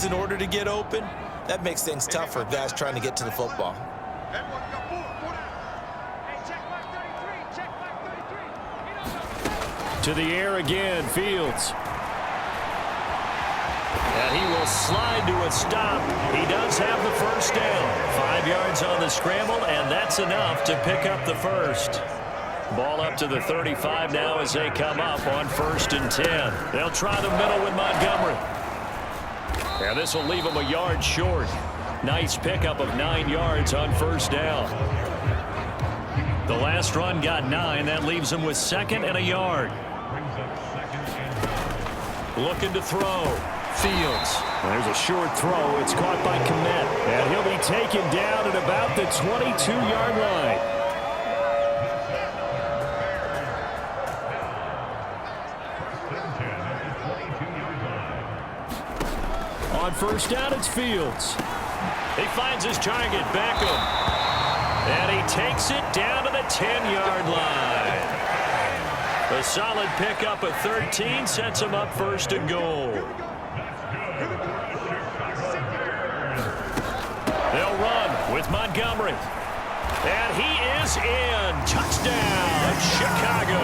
lanes in order to get open, that makes things tough for guys trying to get to the football. To the air again, Fields. And he will slide to a stop. He does have the first down. 5 yards on the scramble, and that's enough to pick up the first. Ball up to the 35 now as they come up on 1st and 10. They'll try the middle with Montgomery. And this will leave him a yard short. Nice pickup of 9 yards on 1st down. The last run got 9. That leaves him with 2nd and a yard. Looking to throw. Fields. There's a short throw. It's caught by Kmet. And he'll be taken down at about the 22-yard line. On 1st down, it's Fields. He finds his target, Beckham. And he takes it down to the 10-yard line. A solid pickup of 13 sets him up 1st and goal. They'll run with Montgomery. And he is in. Touchdown, Chicago.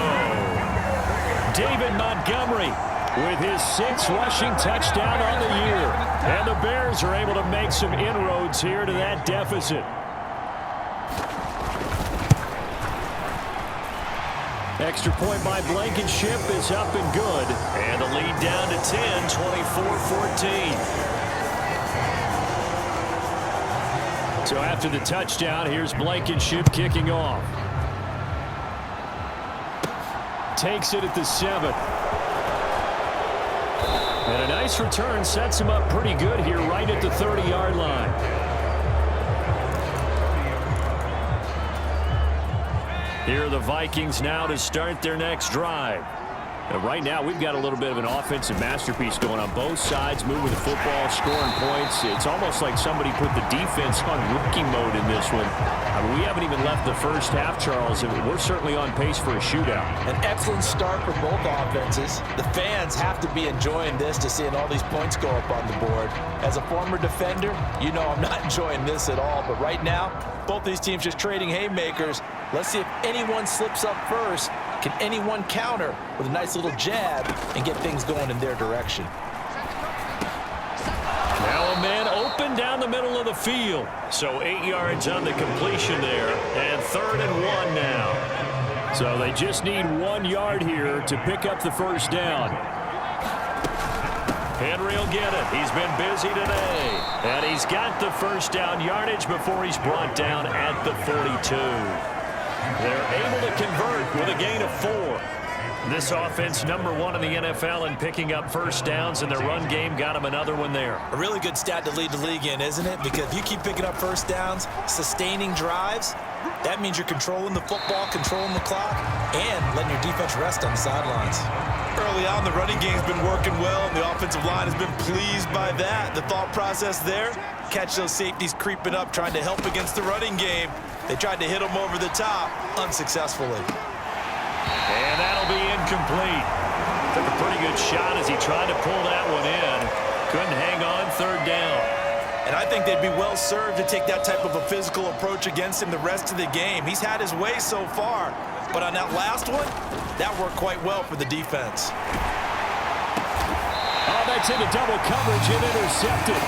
David Montgomery with his 6th rushing touchdown on the year. And the Bears are able to make some inroads here to that deficit. Extra point by Blankenship is up and good. And the lead down to 10, 24-14. So after the touchdown, here's Blankenship kicking off. Takes it at the 7. And a nice return sets him up pretty good here right at the 30-yard line. Here are the Vikings now to start their next drive. And right now, we've got a little bit of an offensive masterpiece going on both sides, moving the football, scoring points. It's almost like somebody put the defense on rookie mode in this one. I mean, we haven't even left the first half, Charles, and we're certainly on pace for a shootout. An excellent start for both offenses. The fans have to be enjoying this to seeing all these points go up on the board. As a former defender, you know I'm not enjoying this at all. But right now, both these teams just trading haymakers. Let's see if anyone slips up first. Can anyone counter with a nice little jab and get things going in their direction? Now a man open down the middle of the field. So 8 yards on the completion there. And 3rd and 1 now. So they just need 1 yard here to pick up the first down. Henry will get it. He's been busy today. And he's got the first down yardage before he's brought down at the 42. They're able to convert with a gain of 4. This offense #1 in the NFL in picking up first downs, and their run game got them another one there. A really good stat to lead the league in, isn't it? Because if you keep picking up first downs, sustaining drives, that means you're controlling the football, controlling the clock, and letting your defense rest on the sidelines. Early on, the running game's been working well, and the offensive line has been pleased by that. The thought process there, catch those safeties creeping up, trying to help against the running game. They tried to hit him over the top, unsuccessfully. And that'll be incomplete. Took a pretty good shot as he tried to pull that one in. Couldn't hang on 3rd down. And I think they'd be well served to take that type of a physical approach against him the rest of the game. He's had his way so far. But on that last one, that worked quite well for the defense. Oh, that's into double coverage and intercepted.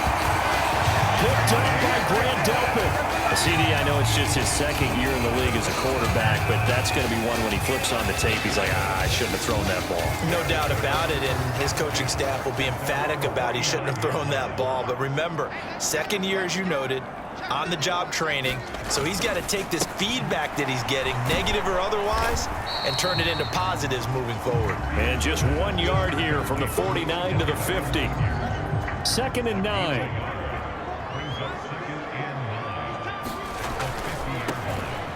Picked up by Grant Delpit. CD, I know it's just his 2nd year in the league as a quarterback, but that's going to be one when he flips on the tape, he's like, I shouldn't have thrown that ball. No doubt about it, and his coaching staff will be emphatic about he shouldn't have thrown that ball. But remember, 2nd year, as you noted, on-the-job training, so he's got to take this feedback that he's getting, negative or otherwise, and turn it into positives moving forward. And just 1 yard here from the 49 to the 50. 2nd and 9.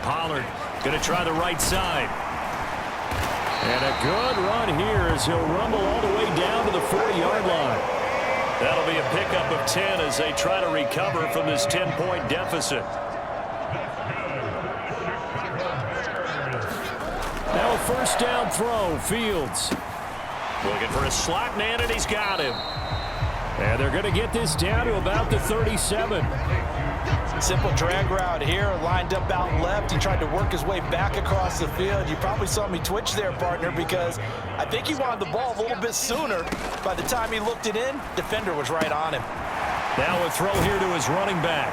Pollard going to try the right side. And a good run here as he'll rumble all the way down to the 40-yard line. That'll be a pickup of 10 as they try to recover from this 10-point deficit. Now a first down throw, Fields. Looking for a slot man, and he's got him. And they're going to get this down to about the 37. Simple drag route here, lined up out left. He tried to work his way back across the field. You probably saw me twitch there, partner, because I think he wanted the ball a little bit sooner. By the time he looked it in, defender was right on him. Now a throw here to his running back.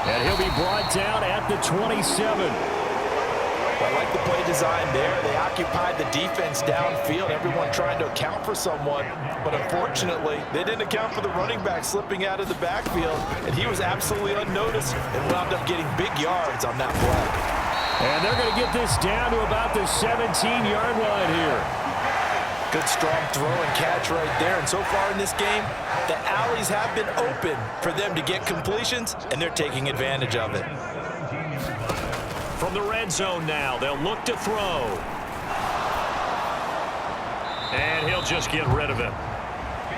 And he'll be brought down at the 27. I like the play design there. They occupied the defense downfield, everyone trying to account for someone. But unfortunately, they didn't account for the running back slipping out of the backfield, and he was absolutely unnoticed and wound up getting big yards on that play. And they're going to get this down to about the 17-yard line here. Good strong throw and catch right there. And so far in this game, the alleys have been open for them to get completions, and they're taking advantage of it. From the red zone now, they'll look to throw. And he'll just get rid of it.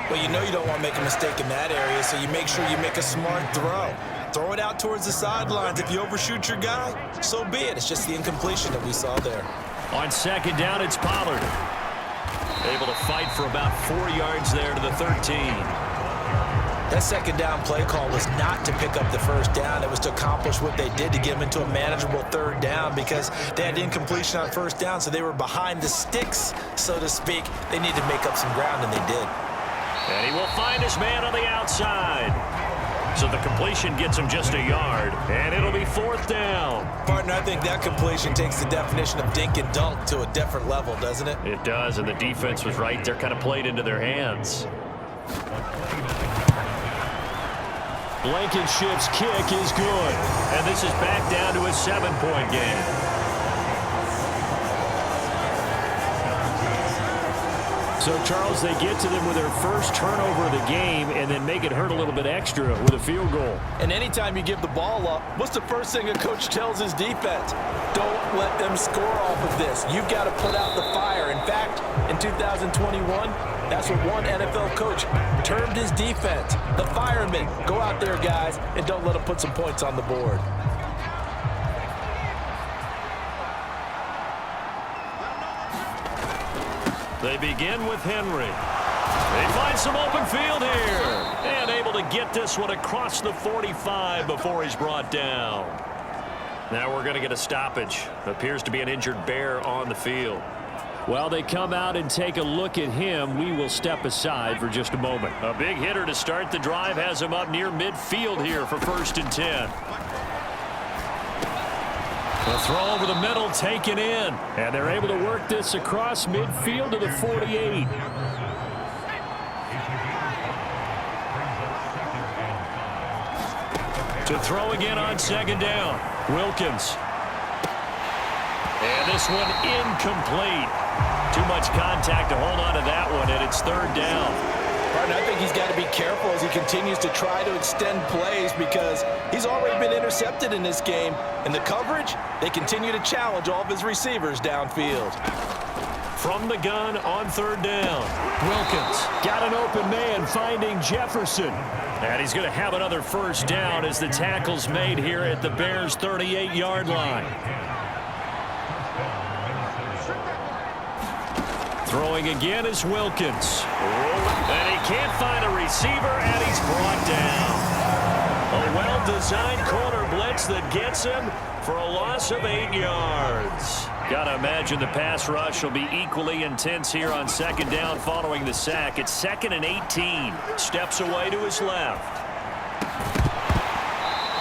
Well, you know you don't want to make a mistake in that area, so you make sure you make a smart throw. Throw it out towards the sidelines. If you overshoot your guy, so be it. It's just the incompletion that we saw there. On second down, it's Pollard. Able to fight for about 4 yards there to the 13. That second down play call was not to pick up the first down. It was to accomplish what they did to get them into a manageable third down because they had incompletion on first down, so they were behind the sticks, so to speak. They needed to make up some ground, and they did. And he will find his man on the outside. So the completion gets him just a yard, and it'll be fourth down. Partner, I think that completion takes the definition of dink and dunk to a different level, doesn't it? It does, and the defense was right there, kind of played into their hands. Blankenship's kick is good, and this is back down to a 7-point game. So, Charles, they get to them with their first turnover of the game and then make it hurt a little bit extra with a field goal. And anytime you give the ball up, what's the first thing a coach tells his defense? Don't let them score off of this. You've got to put out the fire. In fact, in 2021, that's what one NFL coach termed his defense. The firemen. Go out there, guys, and don't let them put some points on the board. They begin with Henry. They find some open field here. And able to get this one across the 45 before he's brought down. Now we're going to get a stoppage. Appears to be an injured Bear on the field. While they come out and take a look at him, we will step aside for just a moment. A big hitter to start the drive has him up near midfield here for 1st and 10. The throw over the middle taken in. And they're able to work this across midfield to the 48. To throw again on second down. Wilkins. And this one incomplete. Too much contact to hold on to that one, and it's 3rd down. I think he's got to be careful as he continues to try to extend plays because he's already been intercepted in this game. And the coverage, they continue to challenge all of his receivers downfield. From the gun on 3rd down. Wilkins got an open man finding Jefferson. And he's going to have another 1st down as the tackle's made here at the Bears' 38-yard line. Throwing again is Wilkins. And he can't find a receiver, and he's brought down. A well-designed corner blitz that gets him for a loss of 8 yards. Got to imagine the pass rush will be equally intense here on 2nd down following the sack. It's 2nd and 18. Steps away to his left.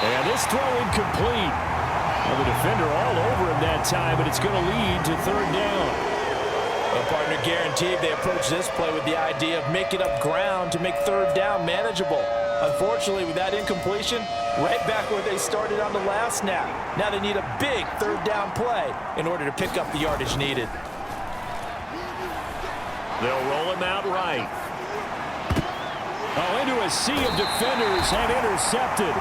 And this throw incomplete. Well, the defender all over him that time, but it's going to lead to 3rd down. Well, partner, guaranteed they approach this play with the idea of making up ground to make 3rd down manageable. Unfortunately, with that incompletion, right back where they started on the last snap. Now they need a big 3rd down play in order to pick up the yardage needed. They'll roll him out right. Oh, into a sea of defenders and intercepted.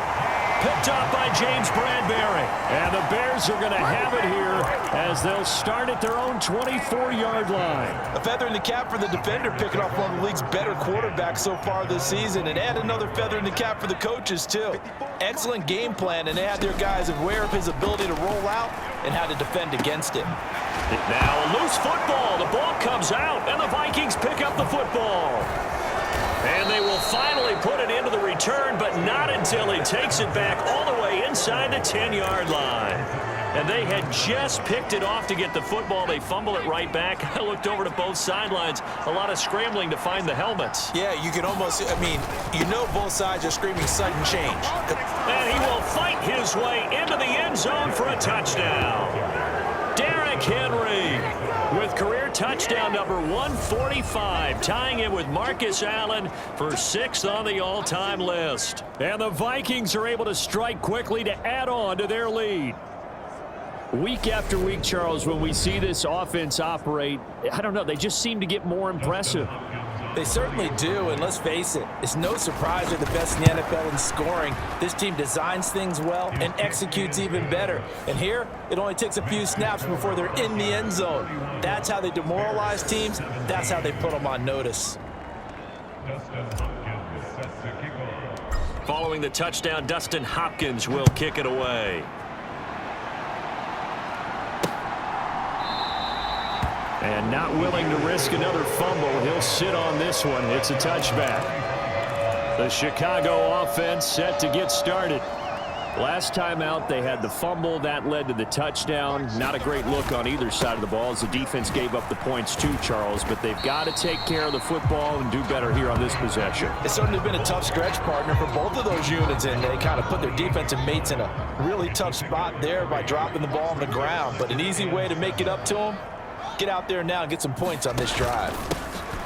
Picked up by James Bradbury. And the Bears are going to have it here as they'll start at their own 24-yard line. A feather in the cap for the defender, picking off one of the league's better quarterbacks so far this season. And add another feather in the cap for the coaches, too. Excellent game plan, and they had their guys aware of his ability to roll out and how to defend against it. Now a loose football. The ball comes out, and the Vikings pick up the football. And they will finally put it into the return, but not until he takes it back all the way inside the 10-yard line. And they had just picked it off to get the football. They fumble it right back. I looked over to both sidelines. A lot of scrambling to find the helmets. Yeah, you can almost, you know both sides are screaming sudden change. And he will fight his way into the end zone for a touchdown. Derrick Henry with career touchdown number 145, tying it with Marcus Allen for 6th on the all-time list. And the Vikings are able to strike quickly to add on to their lead. Week after week, Charles, when we see this offense operate, I don't know, they just seem to get more impressive. They certainly do, and let's face it, it's no surprise they're the best in the NFL in scoring. This team designs things well and executes even better. And here, it only takes a few snaps before they're in the end zone. That's how they demoralize teams. That's how they put them on notice. Following the touchdown, Dustin Hopkins will kick it away. And not willing to risk another fumble, he'll sit on this one. It's a touchback. The Chicago offense set to get started. Last time out, they had the fumble. That led to the touchdown. Not a great look on either side of the ball as the defense gave up the points too, Charles. But they've got to take care of the football and do better here on this possession. It's certainly been a tough stretch, partner, for both of those units, and they kind of put their defensive mates in a really tough spot there by dropping the ball on the ground. But an easy way to make it up to them, get out there now and get some points on this drive.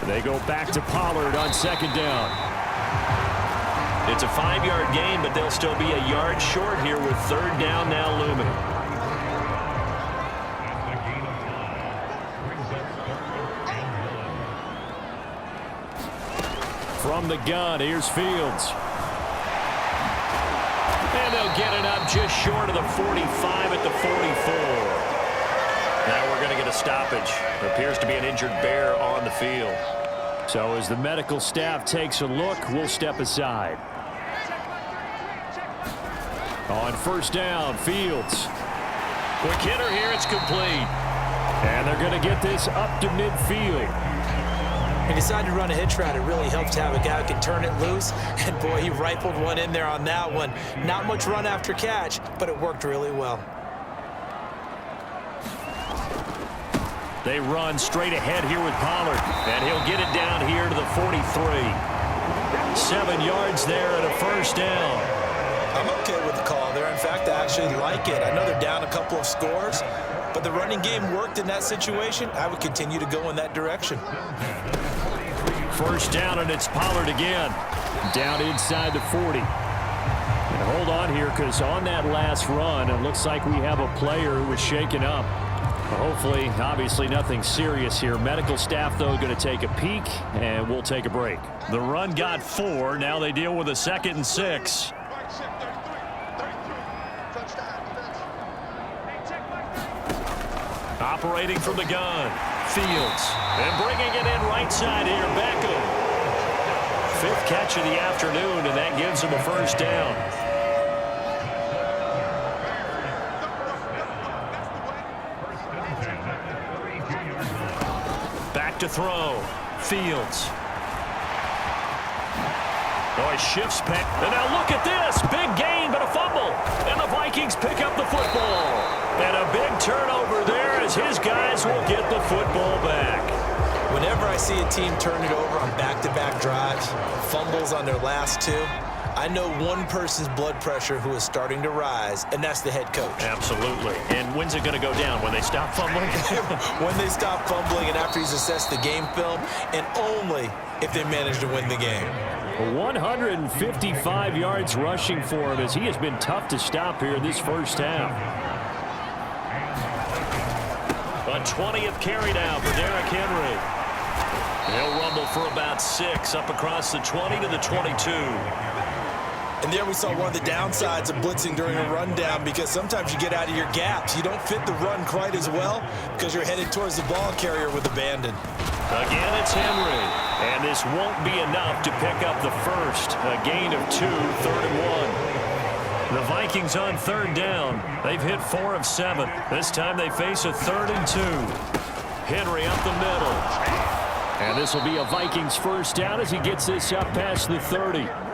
They go back to Pollard on 2nd down. It's a 5-yard gain, but they'll still be a yard short here with 3rd down now looming. From the gun, here's Fields. And they'll get it up just short of the 45 at the 44. Now we're going to get a stoppage. There appears to be an injured bear on the field. So as the medical staff takes a look, we'll step aside. On 1st down, Fields. Quick hitter here, it's complete. And they're going to get this up to midfield. He decided to run a hitch route. It really helps to have a guy who can turn it loose. And boy, he rifled one in there on that one. Not much run after catch, but it worked really well. They run straight ahead here with Pollard, and he'll get it down here to the 43. 7 yards there and a 1st down. I'm okay with the call there. In fact, I actually like it. I know they're down a couple of scores, but the running game worked in that situation. I would continue to go in that direction. 1st down, and it's Pollard again. Down inside the 40. And hold on here, because on that last run, it looks like we have a player who was shaken up. Hopefully, obviously nothing serious here. Medical staff, though, going to take a peek, and we'll take a break. The run got 4. Now they deal with a 2nd and 6. Operating from the gun, Fields. And bringing it in right side here, Beckham. 5th catch of the afternoon, and that gives him a 1st down. To throw. Fields. Oh, he shifts back. And now look at this. Big gain, but a fumble. And the Vikings pick up the football. And a big turnover there as his guys will get the football back. Whenever I see a team turn it over on back-to-back drives, fumbles on their last 2, I know one person's blood pressure who is starting to rise, and that's the head coach. Absolutely. And when's it going to go down? When they stop fumbling? When they stop fumbling and after he's assessed the game film, and only if they manage to win the game. 155 yards rushing for him as he has been tough to stop here in this 1st half. A 20th carry down for Derrick Henry. He'll rumble for about 6 up across the 20 to the 22. And there we saw one of the downsides of blitzing during a rundown, because sometimes you get out of your gaps. You don't fit the run quite as well because you're headed towards the ball carrier with abandon. Again, it's Henry. And this won't be enough to pick up the 1st. A gain of 2, 3rd and 1. The Vikings on 3rd down. They've hit 4 of 7. This time they face a 3rd and 2. Henry up the middle. And this will be a Vikings first down as he gets this up past the 30.